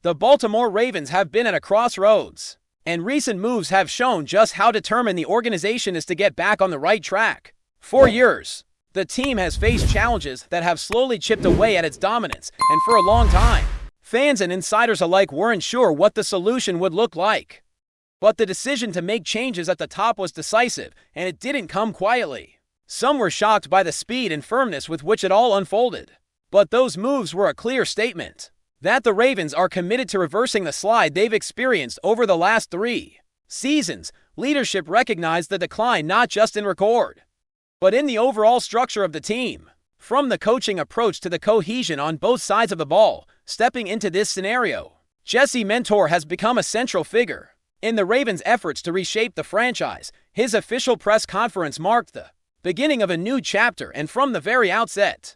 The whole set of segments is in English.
The Baltimore Ravens have been at a crossroads, and recent moves have shown just how determined the organization is to get back on the right track. For years, the team has faced challenges that have slowly chipped away at its dominance, and for a long time, fans and insiders alike weren't sure what the solution would look like. But the decision to make changes at the top was decisive, and it didn't come quietly. Some were shocked by the speed and firmness with which it all unfolded. But those moves were a clear statement that the Ravens are committed to reversing the slide they've experienced over the last 3 seasons. Leadership recognized the decline not just in record, but in the overall structure of the team. From the coaching approach to the cohesion on both sides of the ball, stepping into this scenario, Jesse Mentor has become a central figure in the Ravens' efforts to reshape the franchise. His official press conference marked the beginning of a new chapter, and from the very outset,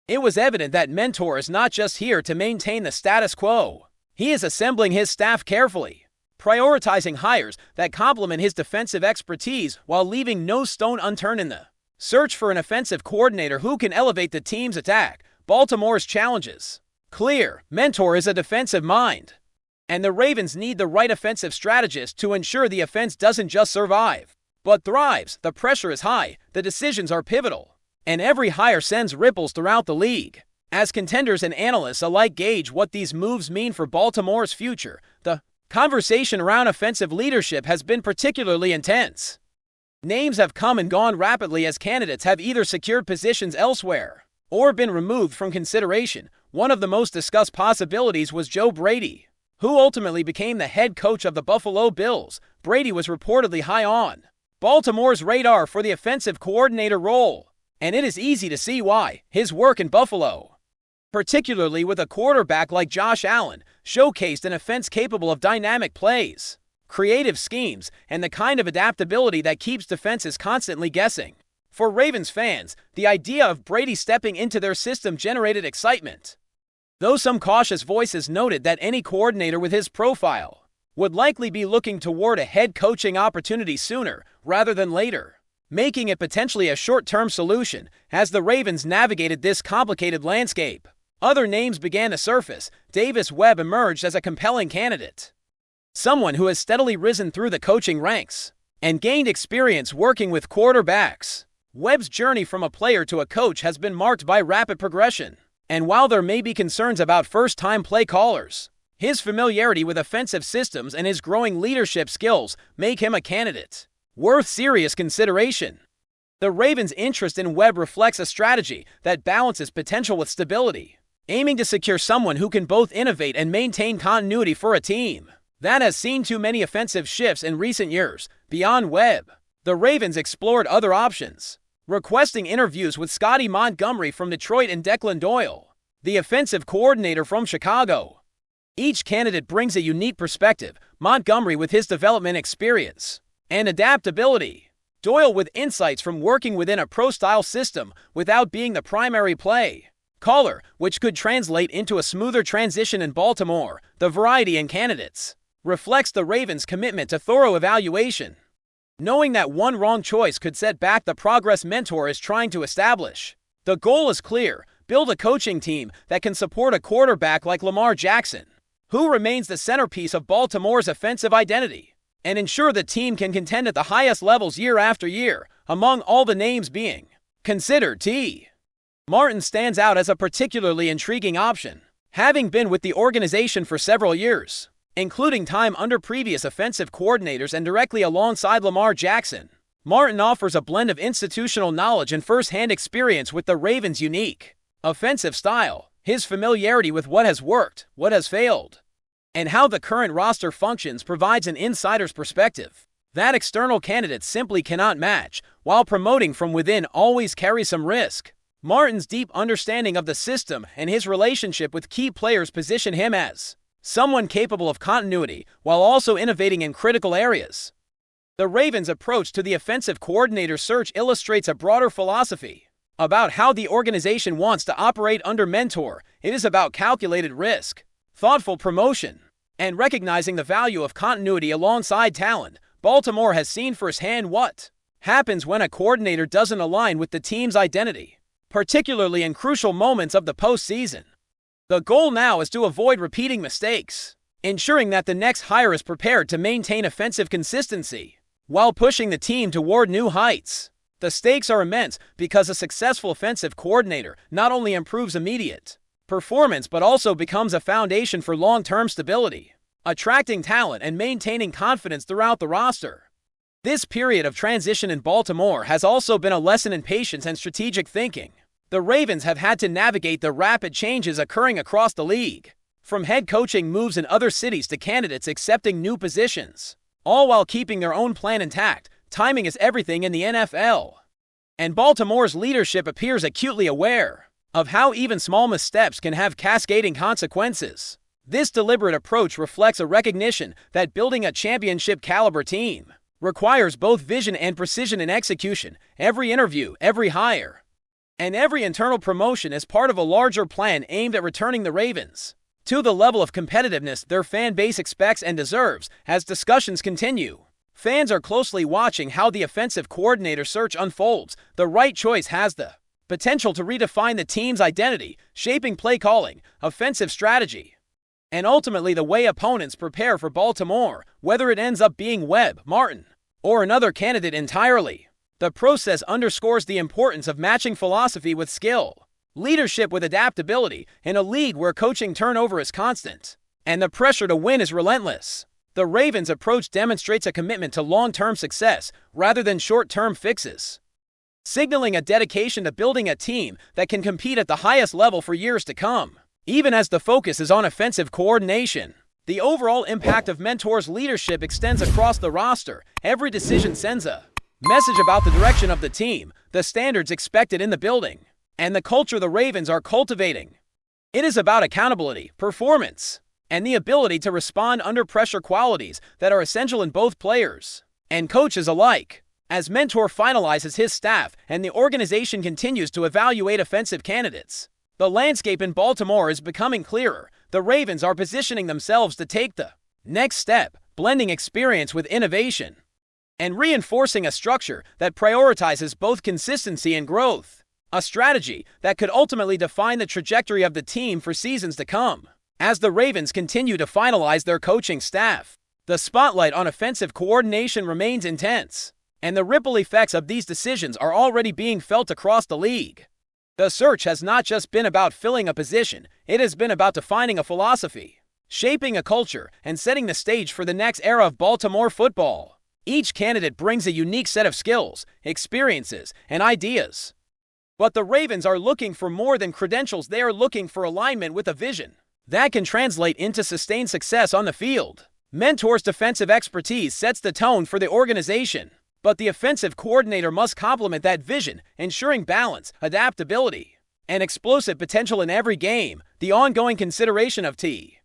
it was evident that Mentor is not just here to maintain the status quo. He is assembling his staff carefully, prioritizing hires that complement his defensive expertise while leaving no stone unturned in the search for an offensive coordinator who can elevate the team's attack. Baltimore's challenges clear. Mentor is a defensive mind, and the Ravens need the right offensive strategist to ensure the offense doesn't just survive, but thrives. The pressure is high, the decisions are pivotal, and every hire sends ripples throughout the league. As contenders and analysts alike gauge what these moves mean for Baltimore's future, the conversation around offensive leadership has been particularly intense. Names have come and gone rapidly as candidates have either secured positions elsewhere or been removed from consideration. One of the most discussed possibilities was Joe Brady, who ultimately became the head coach of the Buffalo Bills. Brady was reportedly high on Baltimore's radar for the offensive coordinator role, and it is easy to see why. His work in Buffalo, particularly with a quarterback like Josh Allen, showcased an offense capable of dynamic plays, creative schemes, and the kind of adaptability that keeps defenses constantly guessing. For Ravens fans, the idea of Brady stepping into their system generated excitement, though some cautious voices noted that any coordinator with his profile would likely be looking toward a head coaching opportunity sooner rather than later, making it potentially a short-term solution. As the Ravens navigated this complicated landscape, other names began to surface. Davis Webb emerged as a compelling candidate, someone who has steadily risen through the coaching ranks and gained experience working with quarterbacks. Webb's journey from a player to a coach has been marked by rapid progression, and while there may be concerns about first-time play callers, his familiarity with offensive systems and his growing leadership skills make him a candidate worth serious consideration. The Ravens' interest in Webb reflects a strategy that balances potential with stability, aiming to secure someone who can both innovate and maintain continuity for a team that has seen too many offensive shifts in recent years. Beyond Webb, the Ravens explored other options, requesting interviews with Scotty Montgomery from Detroit and Declan Doyle, the offensive coordinator from Chicago. Each candidate brings a unique perspective. Montgomery with his development experience and adaptability, Doyle with insights from working within a pro-style system without being the primary play caller, which could translate into a smoother transition in Baltimore. The variety in candidates reflects the Ravens' commitment to thorough evaluation, knowing that one wrong choice could set back the progress Mentor is trying to establish. The goal is clear: build a coaching team that can support a quarterback like Lamar Jackson, who remains the centerpiece of Baltimore's offensive identity, and ensure the team can contend at the highest levels year after year. Among all the names being considered, T. Martin stands out as a particularly intriguing option, having been with the organization for several years, including time under previous offensive coordinators and directly alongside Lamar Jackson. Martin offers a blend of institutional knowledge and first-hand experience with the Ravens' unique offensive style. His familiarity with what has worked, what has failed, and how the current roster functions provides an insider's perspective that external candidates simply cannot match. While promoting from within always carries some risk, Martin's deep understanding of the system and his relationship with key players position him as someone capable of continuity while also innovating in critical areas. The Ravens' approach to the offensive coordinator search illustrates a broader philosophy about how the organization wants to operate under Mentor. It is about calculated risk, thoughtful promotion, and recognizing the value of continuity alongside talent. Baltimore has seen firsthand what happens when a coordinator doesn't align with the team's identity, particularly in crucial moments of the postseason. The goal now is to avoid repeating mistakes, ensuring that the next hire is prepared to maintain offensive consistency while pushing the team toward new heights. The stakes are immense because a successful offensive coordinator not only improves immediate performance but also becomes a foundation for long-term stability, attracting talent and maintaining confidence throughout the roster. This period of transition in Baltimore has also been a lesson in patience and strategic thinking. The Ravens have had to navigate the rapid changes occurring across the league, from head coaching moves in other cities to candidates accepting new positions, all while keeping their own plan intact. Timing is everything in the NFL. And Baltimore's leadership appears acutely aware of how even small missteps can have cascading consequences. This deliberate approach reflects a recognition that building a championship-caliber team requires both vision and precision in execution. Every interview, every hire, and every internal promotion is part of a larger plan aimed at returning the Ravens to the level of competitiveness their fan base expects and deserves. As discussions continue, fans are closely watching how the offensive coordinator search unfolds. The right choice has the potential to redefine the team's identity, shaping play calling, offensive strategy, and ultimately the way opponents prepare for Baltimore. Whether it ends up being Webb, Martin, or another candidate entirely, the process underscores the importance of matching philosophy with skill, leadership with adaptability, in a league where coaching turnover is constant and the pressure to win is relentless. The Ravens' approach demonstrates a commitment to long-term success rather than short-term fixes, signaling a dedication to building a team that can compete at the highest level for years to come. Even as the focus is on offensive coordination, the overall impact of Mentor's leadership extends across the roster. Every decision sends a message about the direction of the team, the standards expected in the building, and the culture the Ravens are cultivating. It is about accountability, performance, and the ability to respond under pressure, qualities that are essential in both players and coaches alike. As Mentor finalizes his staff and the organization continues to evaluate offensive candidates, the landscape in Baltimore is becoming clearer. The Ravens are positioning themselves to take the next step, blending experience with innovation and reinforcing a structure that prioritizes both consistency and growth, a strategy that could ultimately define the trajectory of the team for seasons to come. As the Ravens continue to finalize their coaching staff, the spotlight on offensive coordination remains intense, and the ripple effects of these decisions are already being felt across the league. The search has not just been about filling a position, it has been about defining a philosophy, shaping a culture, and setting the stage for the next era of Baltimore football. Each candidate brings a unique set of skills, experiences, and ideas. But the Ravens are looking for more than credentials. They are looking for alignment with a vision that can translate into sustained success on the field. Mentor's defensive expertise sets the tone for the organization, but the offensive coordinator must complement that vision, ensuring balance, adaptability, and explosive potential in every game. The ongoing consideration of T.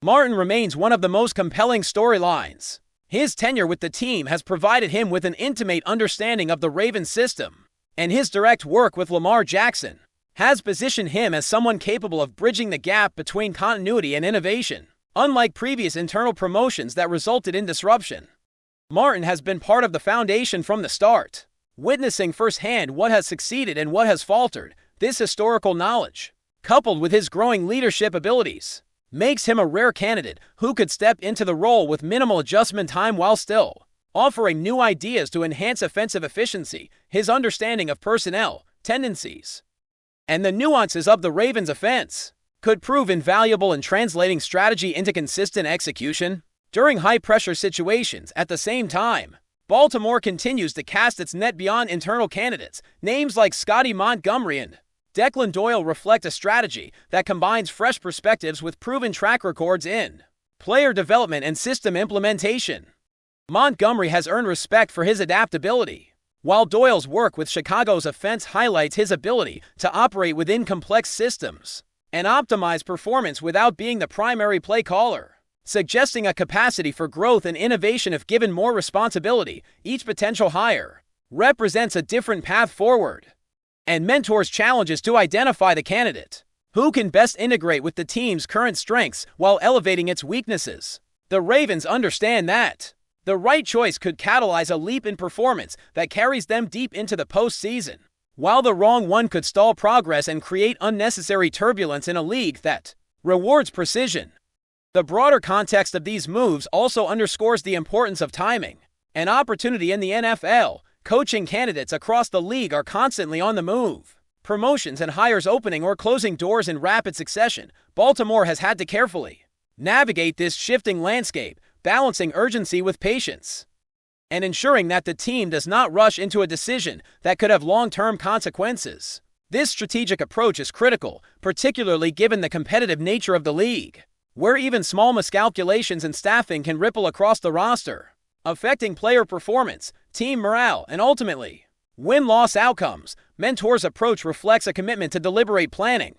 Martin remains one of the most compelling storylines. His tenure with the team has provided him with an intimate understanding of the Ravens system, and his direct work with Lamar Jackson has positioned him as someone capable of bridging the gap between continuity and innovation. Unlike previous internal promotions that resulted in disruption, Martin has been part of the foundation from the start, witnessing firsthand what has succeeded and what has faltered. This historical knowledge, coupled with his growing leadership abilities, makes him a rare candidate who could step into the role with minimal adjustment time while still offering new ideas to enhance offensive efficiency. His understanding of personnel, tendencies, and the nuances of the Ravens' offense could prove invaluable in translating strategy into consistent execution during high-pressure situations. At the same time, Baltimore continues to cast its net beyond internal candidates. Names like Scotty Montgomery and Declan Doyle reflect a strategy that combines fresh perspectives with proven track records in player development and system implementation. Montgomery has earned respect for his adaptability, while Doyle's work with Chicago's offense highlights his ability to operate within complex systems and optimize performance without being the primary play caller, suggesting a capacity for growth and innovation if given more responsibility. Each potential hire represents a different path forward, and Mentor's challenge is to identify the candidate who can best integrate with the team's current strengths while elevating its weaknesses. The Ravens understand that the right choice could catalyze a leap in performance that carries them deep into the postseason, while the wrong one could stall progress and create unnecessary turbulence in a league that rewards precision. The broader context of these moves also underscores the importance of timing. An opportunity in the NFL, coaching candidates across the league are constantly on the move. Promotions and hires opening or closing doors in rapid succession. Baltimore has had to carefully navigate this shifting landscape, balancing urgency with patience, and ensuring that the team does not rush into a decision that could have long-term consequences. This strategic approach is critical, particularly given the competitive nature of the league, where even small miscalculations in staffing can ripple across the roster, affecting player performance, team morale, and ultimately, win-loss outcomes. Mentor's approach reflects a commitment to deliberate planning,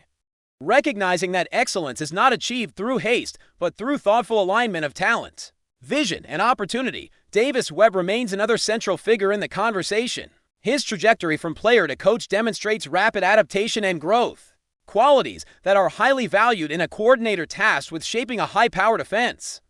recognizing that excellence is not achieved through haste, but through thoughtful alignment of talent, vision, and opportunity. Davis Webb remains another central figure in the conversation. His trajectory from player to coach demonstrates rapid adaptation and growth, qualities that are highly valued in a coordinator tasked with shaping a high-powered offense.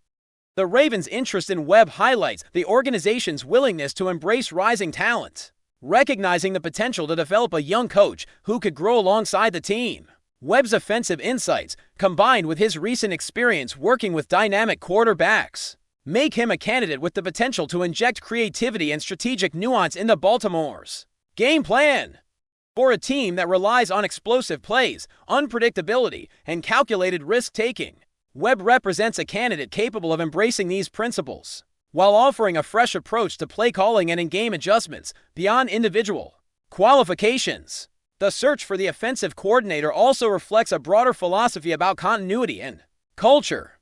The Ravens' interest in Webb highlights the organization's willingness to embrace rising talent, recognizing the potential to develop a young coach who could grow alongside the team. Webb's offensive insights, combined with his recent experience working with dynamic quarterbacks, make him a candidate with the potential to inject creativity and strategic nuance into Baltimore's game plan. For a team that relies on explosive plays, unpredictability, and calculated risk-taking, Webb represents a candidate capable of embracing these principles, while offering a fresh approach to play calling and in-game adjustments beyond individual qualifications. The search for the offensive coordinator also reflects a broader philosophy about continuity and culture.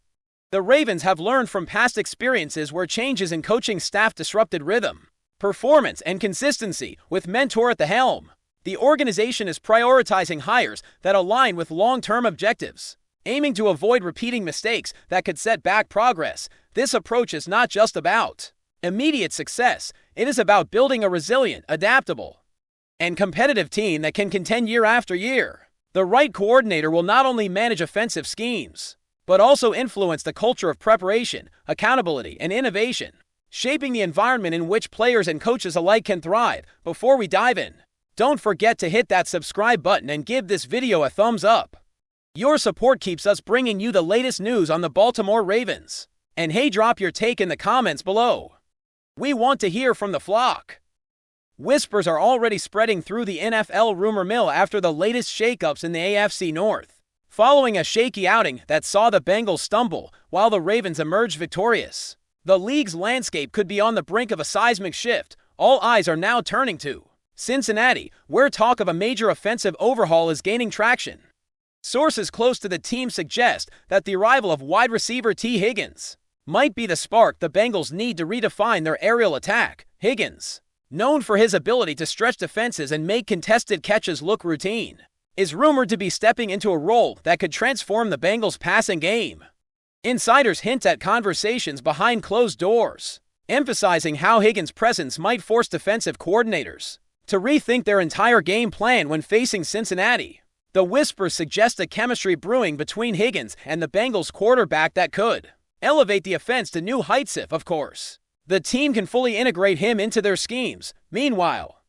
The Ravens have learned from past experiences where changes in coaching staff disrupted rhythm, performance, and consistency. With Mentor at the helm, the organization is prioritizing hires that align with long-term objectives, aiming to avoid repeating mistakes that could set back progress. This approach is not just about immediate success, it is about building a resilient, adaptable, and competitive team that can contend year after year. The right coordinator will not only manage offensive schemes, but also influence the culture of preparation, accountability, and innovation, shaping the environment in which players and coaches alike can thrive. Before we dive in, don't forget to hit that subscribe button and give this video a thumbs up. Your support keeps us bringing you the latest news on the Baltimore Ravens. And hey, drop your take in the comments below. We want to hear from the flock. Whispers are already spreading through the NFL rumor mill after the latest shakeups in the AFC North, following a shaky outing that saw the Bengals stumble while the Ravens emerged victorious. The league's landscape could be on the brink of a seismic shift. All eyes are now turning to Cincinnati, where talk of a major offensive overhaul is gaining traction. Sources close to the team suggest that the arrival of wide receiver T. Higgins might be the spark the Bengals need to redefine their aerial attack. Higgins, known for his ability to stretch defenses and make contested catches look routine, is rumored to be stepping into a role that could transform the Bengals' passing game. Insiders hint at conversations behind closed doors, emphasizing how Higgins' presence might force defensive coordinators to rethink their entire game plan when facing Cincinnati. The whispers suggest a chemistry brewing between Higgins and the Bengals quarterback that could elevate the offense to new heights if, of course, the team can fully integrate him into their schemes. Meanwhile,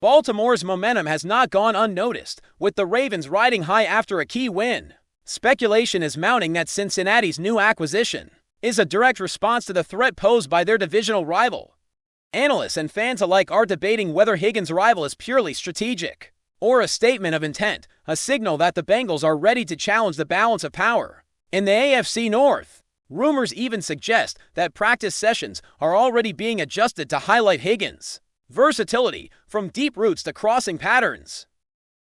Baltimore's momentum has not gone unnoticed, with the Ravens riding high after a key win. Speculation is mounting that Cincinnati's new acquisition is a direct response to the threat posed by their divisional rival. Analysts and fans alike are debating whether Higgins' arrival is purely strategic or a statement of intent, a signal that the Bengals are ready to challenge the balance of power in the AFC North. Rumors even suggest that practice sessions are already being adjusted to highlight Higgins' versatility, from deep routes to crossing patterns,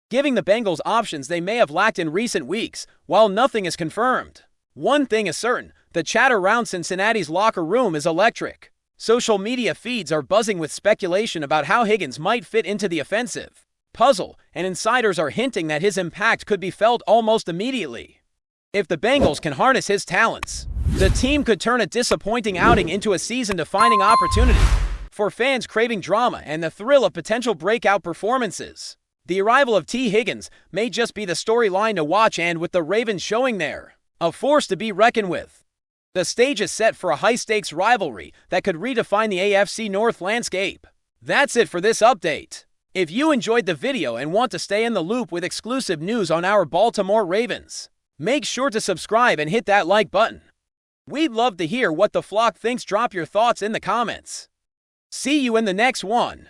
giving the Bengals options they may have lacked in recent weeks. While nothing is confirmed, one thing is certain: the chatter around Cincinnati's locker room is electric. Social media feeds are buzzing with speculation about how Higgins might fit into the offensive puzzle, and insiders are hinting that his impact could be felt almost immediately. If the Bengals can harness his talents, the team could turn a disappointing outing into a season-defining opportunity. For fans craving drama and the thrill of potential breakout performances, the arrival of T. Higgins may just be the storyline to watch, and with the Ravens showing they're a force to be reckoned with, the stage is set for a high-stakes rivalry that could redefine the AFC North landscape. That's it for this update. If you enjoyed the video and want to stay in the loop with exclusive news on our Baltimore Ravens, Make sure to subscribe and hit that like button. We'd love to hear what the flock thinks. Drop your thoughts in the comments. See you in the next one.